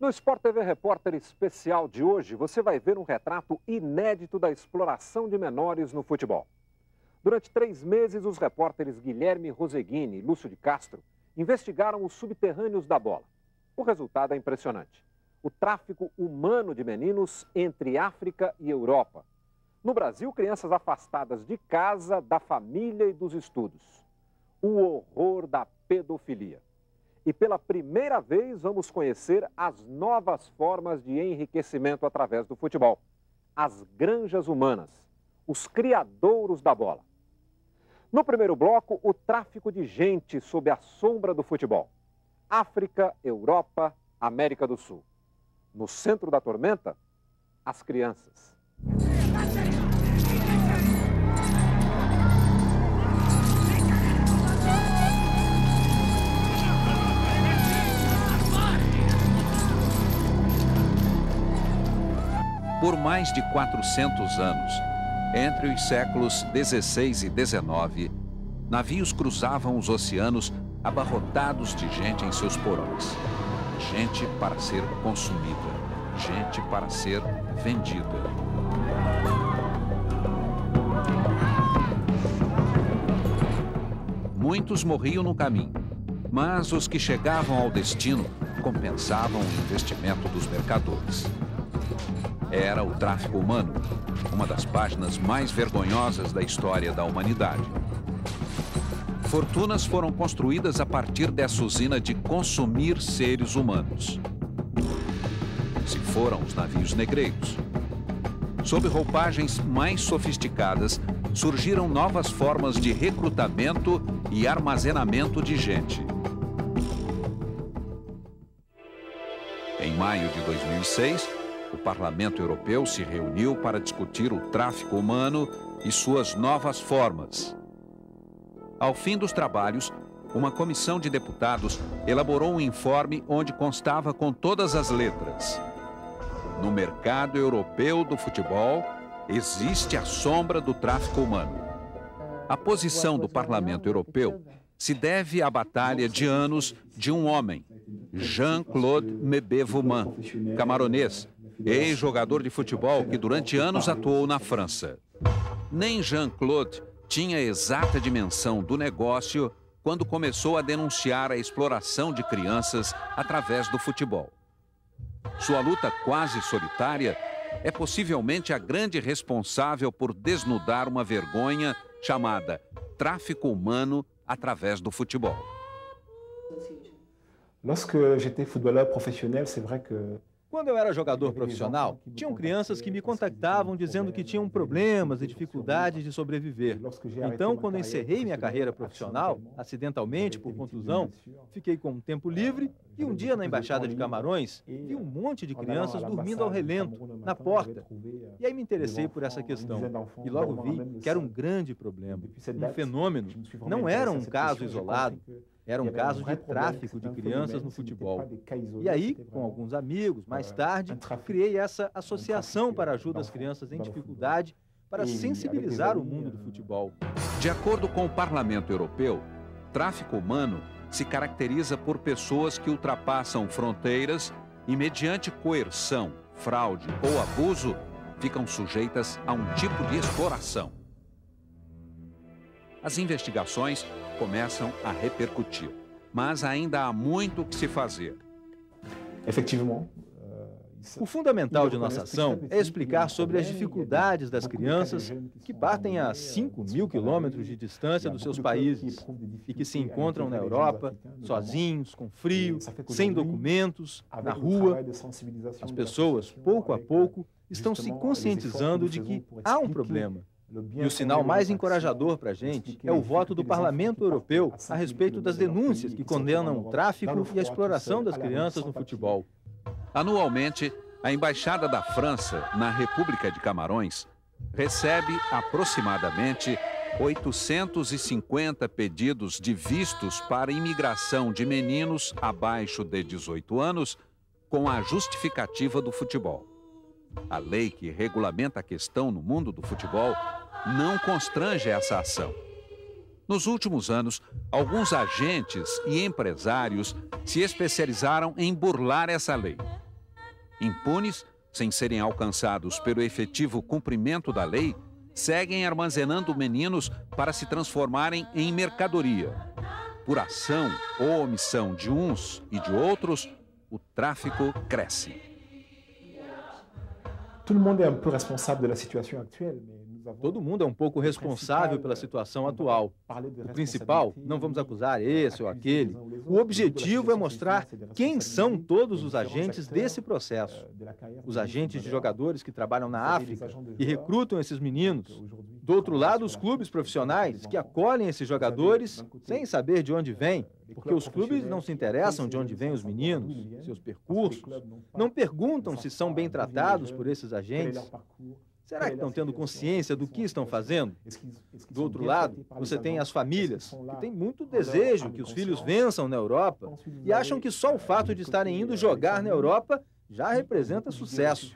No Sport TV Repórter Especial de hoje, você vai ver um retrato inédito da exploração de menores no futebol. Durante 3 meses, os repórteres Guilherme Roseguini e Lúcio de Castro investigaram os subterrâneos da bola. O resultado é impressionante. O tráfico humano de meninos entre África e Europa. No Brasil, crianças afastadas de casa, da família e dos estudos. O horror da pedofilia. E pela primeira vez vamos conhecer as novas formas de enriquecimento através do futebol. As granjas humanas, os criadouros da bola. No primeiro bloco, o tráfico de gente sob a sombra do futebol. África, Europa, América do Sul. No centro da tormenta, as crianças. Por mais de 400 anos, entre os séculos 16 e 19, navios cruzavam os oceanos abarrotados de gente em seus porões. Gente para ser consumida, gente para ser vendida. Muitos morriam no caminho, mas os que chegavam ao destino compensavam o investimento dos mercadores. Era o tráfico humano, uma das páginas mais vergonhosas da história da humanidade. Fortunas foram construídas a partir dessa usina de consumir seres humanos. Se foram os navios negreiros. Sob roupagens mais sofisticadas, surgiram novas formas de recrutamento e armazenamento de gente. Em maio de 2006, o Parlamento Europeu se reuniu para discutir o tráfico humano e suas novas formas. Ao fim dos trabalhos, uma comissão de deputados elaborou um informe onde constava com todas as letras: no mercado europeu do futebol, existe a sombra do tráfico humano. A posição do Parlamento Europeu se deve à batalha de anos de um homem, Jean-Claude Mebé-Vauman, camaronês, ex-jogador de futebol que durante anos atuou na França. Nem Jean-Claude tinha a exata dimensão do negócio quando começou a denunciar a exploração de crianças através do futebol. Sua luta quase solitária é possivelmente a grande responsável por desnudar uma vergonha chamada tráfico humano através do futebol. Lorsque j'étais footballeur professionnel, c'est vrai que quando eu era jogador profissional, tinham crianças que me contactavam dizendo que tinham problemas e dificuldades de sobreviver. Então, quando encerrei minha carreira profissional, acidentalmente, por contusão, fiquei com um tempo livre e um dia na Embaixada de Camarões, vi um monte de crianças dormindo ao relento, na porta. E aí me interessei por essa questão. E logo vi que era um grande problema, um fenômeno. Não era um caso isolado. Era um caso de tráfico de crianças no futebol. E aí, com alguns amigos, mais tarde, criei essa associação para a ajuda às crianças em dificuldade para sensibilizar o mundo do futebol. De acordo com o Parlamento Europeu, tráfico humano se caracteriza por pessoas que ultrapassam fronteiras e, mediante coerção, fraude ou abuso, ficam sujeitas a um tipo de exploração. As investigações começam a repercutir, mas ainda há muito o que se fazer. O fundamental de nossa ação é explicar sobre as dificuldades das crianças que partem a 5.000 quilômetros de distância dos seus países e que se encontram na Europa, sozinhos, com frio, sem documentos, na rua. As pessoas, pouco a pouco, estão se conscientizando de que há um problema. E o sinal mais encorajador para a gente é o voto do Parlamento Europeu a respeito das denúncias que condenam o tráfico e a exploração das crianças no futebol. Anualmente, a Embaixada da França, na República de Camarões, recebe aproximadamente 850 pedidos de vistos para imigração de meninos abaixo de 18 anos com a justificativa do futebol. A lei que regulamenta a questão no mundo do futebol não constrange essa ação. Nos últimos anos, alguns agentes e empresários se especializaram em burlar essa lei. Impunes, sem serem alcançados pelo efetivo cumprimento da lei, seguem armazenando meninos para se transformarem em mercadoria. Por ação ou omissão de uns e de outros, o tráfico cresce. Todo mundo é um pouco responsável da situação atual. Todo mundo é um pouco responsável pela situação atual. O principal, não vamos acusar esse ou aquele. O objetivo é mostrar quem são todos os agentes desse processo. Os agentes de jogadores que trabalham na África e recrutam esses meninos. Do outro lado, os clubes profissionais que acolhem esses jogadores sem saber de onde vêm, porque os clubes não se interessam de onde vêm os meninos, seus percursos, não perguntam se são bem tratados por esses agentes. Será que estão tendo consciência do que estão fazendo? Do outro lado, você tem as famílias, que têm muito desejo que os filhos vençam na Europa e acham que só o fato de estarem indo jogar na Europa já representa sucesso.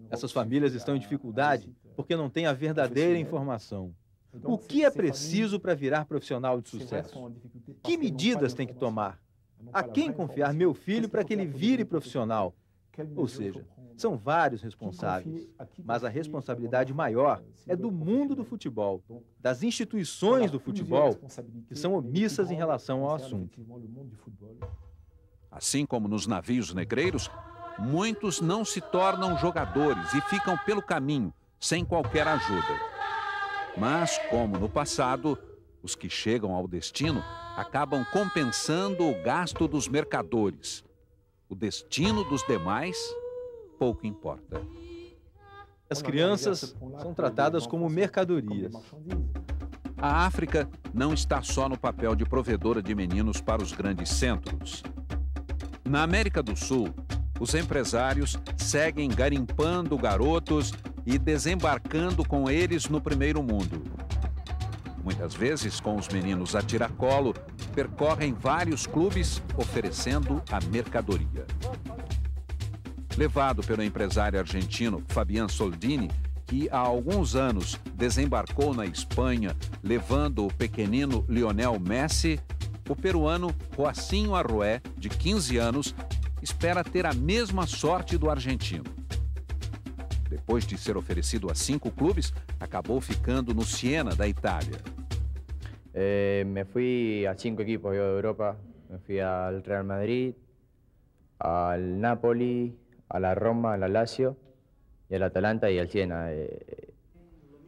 Essas famílias estão em dificuldade porque não têm a verdadeira informação. O que é preciso para virar profissional de sucesso? Que medidas tem que tomar? A quem confiar meu filho para que ele vire profissional? Ou seja, são vários responsáveis, mas a responsabilidade maior é do mundo do futebol, das instituições do futebol, que são omissas em relação ao assunto. Assim como nos navios negreiros, muitos não se tornam jogadores e ficam pelo caminho, sem qualquer ajuda. Mas, como no passado, os que chegam ao destino acabam compensando o gasto dos mercadores. O destino dos demais pouco importa. As crianças são tratadas como mercadorias. A África não está só no papel de provedora de meninos para os grandes centros. Na América do Sul, os empresários seguem garimpando garotos e desembarcando com eles no primeiro mundo. Muitas vezes, com os meninos a tiracolo, percorrem vários clubes oferecendo a mercadoria. Levado pelo empresário argentino Fabián Soldini, que há alguns anos desembarcou na Espanha, levando o pequenino Lionel Messi, o peruano Joacinho Arrué, de 15 anos, espera ter a mesma sorte do argentino. Depois de ser oferecido a 5 clubes, acabou ficando no Siena, da Itália. Me fui a 5 equipos da Europa. Me fui ao Real Madrid, ao Napoli, a la Roma, a la Lazio, e ao Atalanta e ao Siena.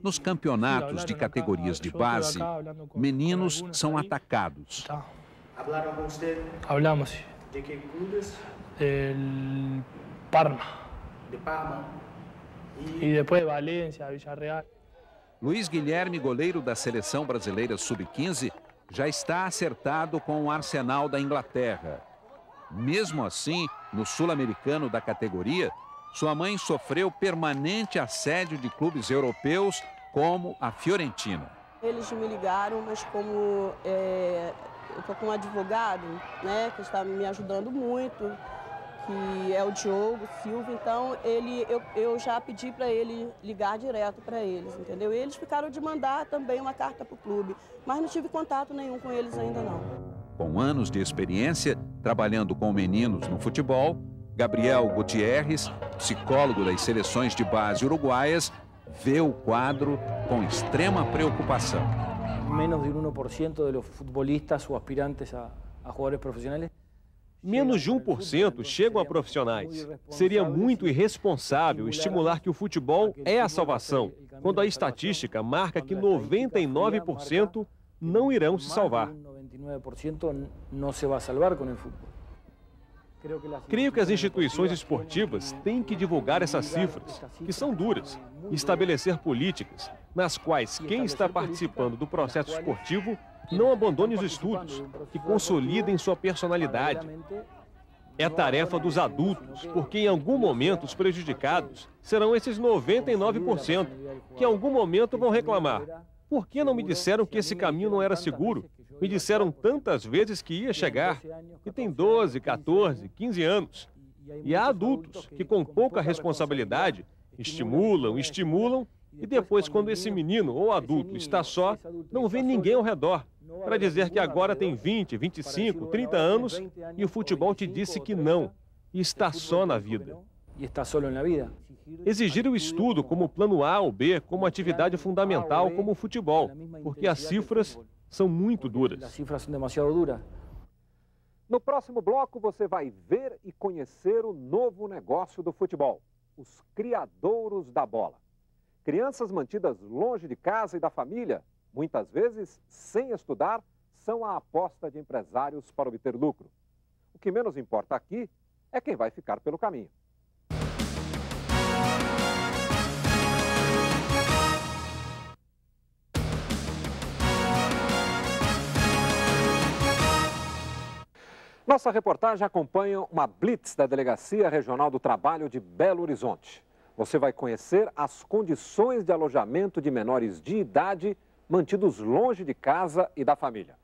Nos campeonatos de categorias de base, meninos são atacados. ¿Hablaron con usted? Hablamos. ¿De qué clubes? Del Parma. De Parma. E depois Valência, Villarreal. Luiz Guilherme, goleiro da seleção brasileira sub-15, já está acertado com o Arsenal da Inglaterra. Mesmo assim, no sul-americano da categoria, sua mãe sofreu permanente assédio de clubes europeus como a Fiorentina. Eles me ligaram, mas como eu estou com um advogado, né, que está me ajudando muito, que é o Diogo Silva, então eu já pedi para ele ligar direto para eles, entendeu? E eles ficaram de mandar também uma carta para o clube, mas não tive contato nenhum com eles ainda não. Com anos de experiência, trabalhando com meninos no futebol, Gabriel Gutierrez, psicólogo das seleções de base uruguaias, vê o quadro com extrema preocupação. Menos de 1% dos futbolistas ou aspirantes a jogadores profissionais. Menos de 1% chegam a profissionais. Seria muito irresponsável estimular que o futebol é a salvação, quando a estatística marca que 99% não irão se salvar. Creio que as instituições esportivas têm que divulgar essas cifras, que são duras, e estabelecer políticas nas quais quem está participando do processo esportivo não abandone os estudos, que consolidem sua personalidade. É tarefa dos adultos, porque em algum momento os prejudicados serão esses 99%, que em algum momento vão reclamar. Por que não me disseram que esse caminho não era seguro? Me disseram tantas vezes que ia chegar, e tem 12, 14, 15 anos. E há adultos que com pouca responsabilidade estimulam, e depois quando esse menino ou adulto está só, não vê ninguém ao redor, para dizer que agora tem 20, 25, 30 anos e o futebol te disse que não. e estar só na vida. Y está solo en la vida. Exigir o estudo como plano A ou B, como atividade fundamental como o futebol, porque as cifras são muito duras. Las cifras son demasiado duras. No próximo bloco, você vai ver e conhecer o novo negócio do futebol, os criadouros da bola. Crianças mantidas longe de casa e da família, muitas vezes sem estudar, são a aposta de empresários para obter lucro. O que menos importa aqui é quem vai ficar pelo caminho. Nossa reportagem acompanha uma blitz da Delegacia Regional do Trabalho de Belo Horizonte. Você vai conhecer as condições de alojamento de menores de idade mantidos longe de casa e da família.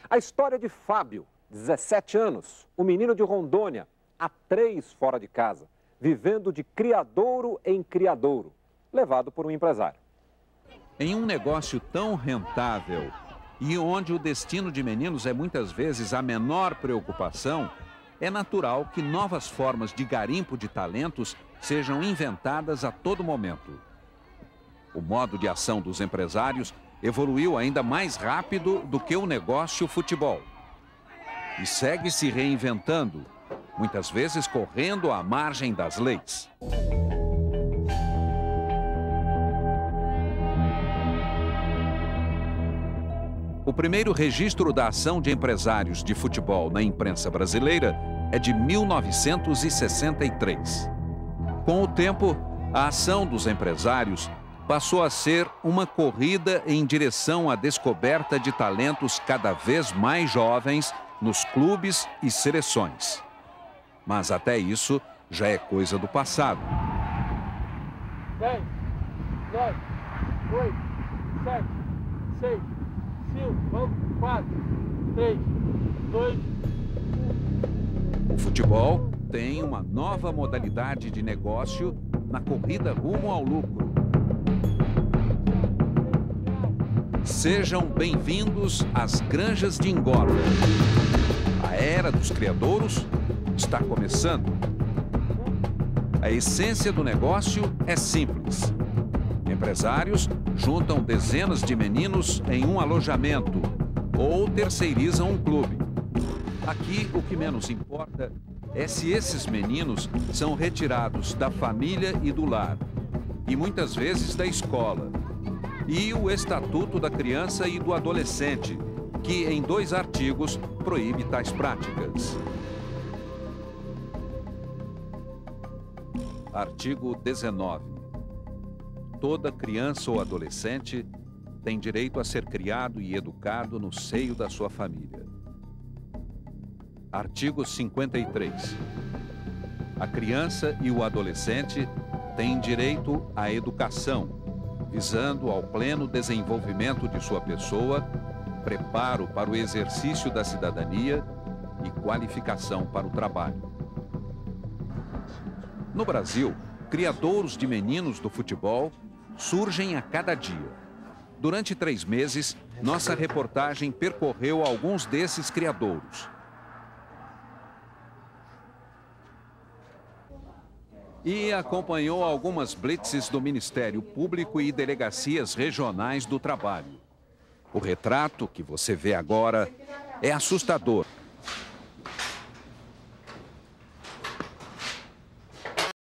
A história de Fábio, 17 anos, um menino de Rondônia, há 3 fora de casa, vivendo de criadouro em criadouro, levado por um empresário. Em um negócio tão rentável e onde o destino de meninos é muitas vezes a menor preocupação, é natural que novas formas de garimpo de talentos sejam inventadas a todo momento. O modo de ação dos empresários evoluiu ainda mais rápido do que o negócio futebol. E segue se reinventando, muitas vezes correndo à margem das leis. O primeiro registro da ação de empresários de futebol na imprensa brasileira é de 1963. Com o tempo, a ação dos empresários passou a ser uma corrida em direção à descoberta de talentos cada vez mais jovens nos clubes e seleções. Mas até isso já é coisa do passado. 10, 9, 8, 7, 6, 5, vamos, 4, 3, 2, 1. O futebol tem uma nova modalidade de negócio na corrida rumo ao lucro. Sejam bem-vindos às granjas de engorda. A era dos criadouros está começando. A essência do negócio é simples. Empresários juntam dezenas de meninos em um alojamento ou terceirizam um clube. Aqui, o que menos importa é se esses meninos são retirados da família e do lar, e muitas vezes da escola. E o Estatuto da Criança e do Adolescente, que em 2 artigos proíbe tais práticas. Artigo 19. Toda criança ou adolescente tem direito a ser criado e educado no seio da sua família. Artigo 53. A criança e o adolescente têm direito à educação, visando ao pleno desenvolvimento de sua pessoa, preparo para o exercício da cidadania e qualificação para o trabalho. No Brasil, criadouros de meninos do futebol surgem a cada dia. Durante 3 meses, nossa reportagem percorreu alguns desses criadouros. E acompanhou algumas blitzes do Ministério Público e delegacias regionais do trabalho. O retrato que você vê agora é assustador.